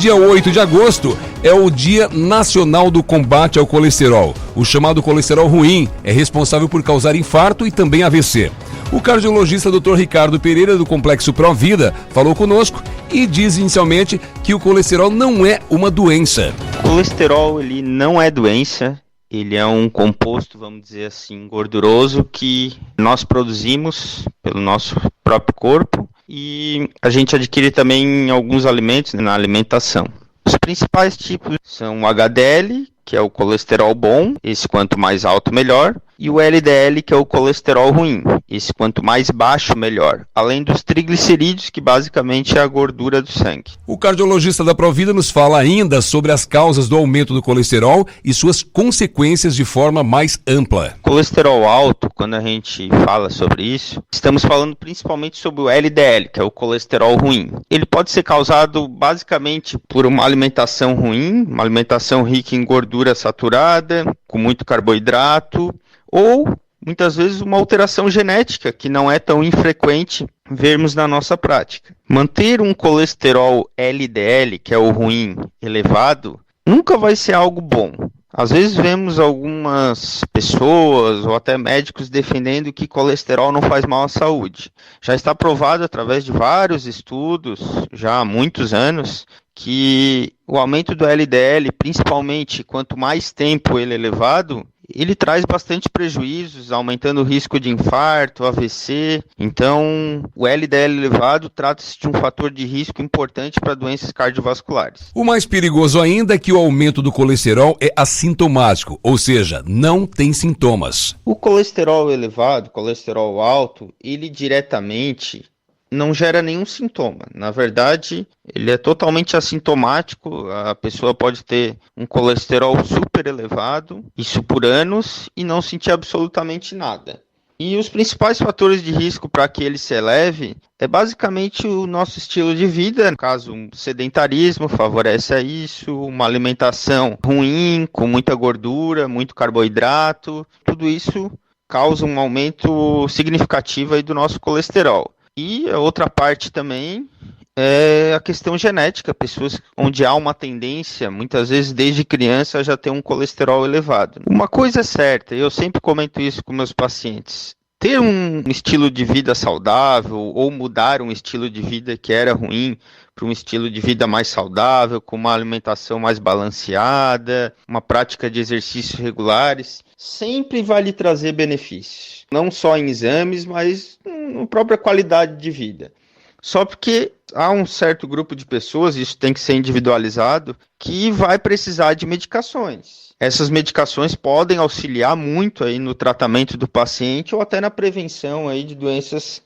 Dia 8 de agosto é o Dia Nacional do Combate ao Colesterol. O chamado colesterol ruim é responsável por causar infarto e também AVC. O cardiologista Dr. Ricardo Pereira, do Complexo Provida, falou conosco e diz inicialmente que o colesterol não é uma doença. O colesterol, ele não é doença, ele é um composto, vamos dizer assim, gorduroso que nós produzimos pelo nosso próprio corpo e a gente adquire também em alguns alimentos, na alimentação. Os principais tipos são o HDL, que é o colesterol bom, esse quanto mais alto melhor, e o LDL, que é o colesterol ruim, esse quanto mais baixo melhor, além dos triglicerídeos, que basicamente é a gordura do sangue. O cardiologista da Provida nos fala ainda sobre as causas do aumento do colesterol e suas consequências de forma mais ampla. Colesterol alto, quando a gente fala sobre isso, estamos falando principalmente sobre o LDL, que é o colesterol ruim. Ele pode ser causado basicamente por uma alimentação ruim, uma alimentação rica em gordura saturada, com muito carboidrato, ou muitas vezes uma alteração genética que não é tão infrequente vermos na nossa prática. Manter um colesterol LDL, que é o ruim, elevado, nunca vai ser algo bom. Às vezes vemos algumas pessoas ou até médicos defendendo que colesterol não faz mal à saúde. Já está provado através de vários estudos, já há muitos anos, que o aumento do LDL, principalmente quanto mais tempo ele é elevado, ele traz bastante prejuízos, aumentando o risco de infarto, AVC. Então, o LDL elevado trata-se de um fator de risco importante para doenças cardiovasculares. O mais perigoso ainda é que o aumento do colesterol é assintomático, ou seja, não tem sintomas. O colesterol elevado, colesterol alto, ele diretamente não gera nenhum sintoma. Na verdade, ele é totalmente assintomático. A pessoa pode ter um colesterol super elevado, isso por anos, e não sentir absolutamente nada. E os principais fatores de risco para que ele se eleve é basicamente o nosso estilo de vida. No caso, um sedentarismo favorece a isso, uma alimentação ruim, com muita gordura, muito carboidrato. Tudo isso causa um aumento significativo aí do nosso colesterol. E a outra parte também é a questão genética, pessoas onde há uma tendência, muitas vezes desde criança, já ter um colesterol elevado. Uma coisa é certa, eu sempre comento isso com meus pacientes, ter um estilo de vida saudável ou mudar um estilo de vida que era ruim para um estilo de vida mais saudável, com uma alimentação mais balanceada, uma prática de exercícios regulares, sempre vai lhe trazer benefícios. Não só em exames, mas na própria qualidade de vida. Só porque há um certo grupo de pessoas, isso tem que ser individualizado, que vai precisar de medicações. Essas medicações podem auxiliar muito aí no tratamento do paciente ou até na prevenção aí de doenças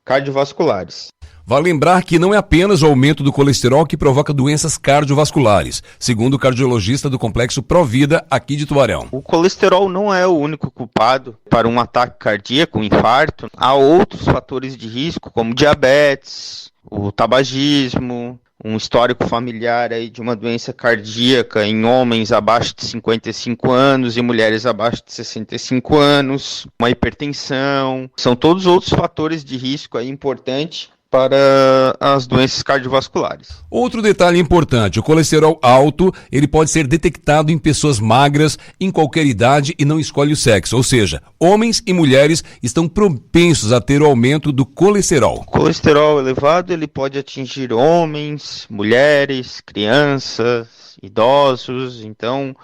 cardiovasculares. Vale lembrar que não é apenas o aumento do colesterol que provoca doenças cardiovasculares, segundo o cardiologista do Complexo Provida, aqui de Tubarão. O colesterol não é o único culpado para um ataque cardíaco, um infarto. Há outros fatores de risco, como diabetes, o tabagismo, um histórico familiar aí de uma doença cardíaca em homens abaixo de 55 anos e mulheres abaixo de 65 anos, uma hipertensão. São todos outros fatores de risco aí importantes para as doenças cardiovasculares. Outro detalhe importante, o colesterol alto, ele pode ser detectado em pessoas magras, em qualquer idade e não escolhe o sexo, ou seja, homens e mulheres estão propensos a ter o aumento do colesterol. O colesterol elevado, ele pode atingir homens, mulheres, crianças, idosos, então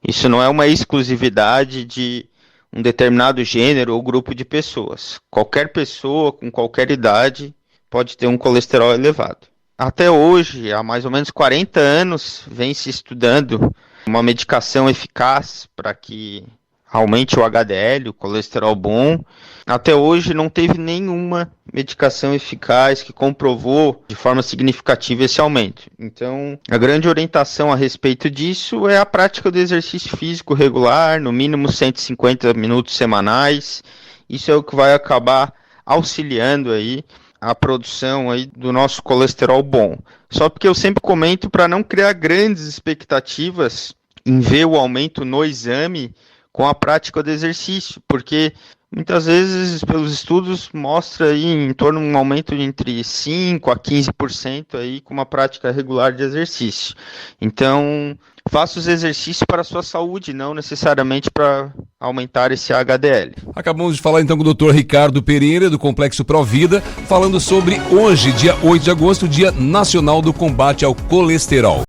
isso não é uma exclusividade de um determinado gênero ou grupo de pessoas. Qualquer pessoa com qualquer idade pode ter um colesterol elevado. Até hoje, há mais ou menos 40 anos, vem se estudando uma medicação eficaz para que aumente o HDL, o colesterol bom. Até hoje não teve nenhuma medicação eficaz que comprovou de forma significativa esse aumento. Então, a grande orientação a respeito disso é a prática do exercício físico regular, no mínimo 150 minutos semanais. Isso é o que vai acabar auxiliando aí a produção aí do nosso colesterol bom. Só porque eu sempre comento para não criar grandes expectativas em ver o aumento no exame com a prática do exercício, porque Muitas vezes, pelos estudos, mostra aí em torno de um aumento de entre 5 a 15% aí com uma prática regular de exercício. Então, faça os exercícios para a sua saúde, não necessariamente para aumentar esse HDL. Acabamos de falar então com o Dr. Ricardo Pereira, do Complexo Provida, falando sobre hoje, dia 8 de agosto, Dia Nacional do Combate ao Colesterol.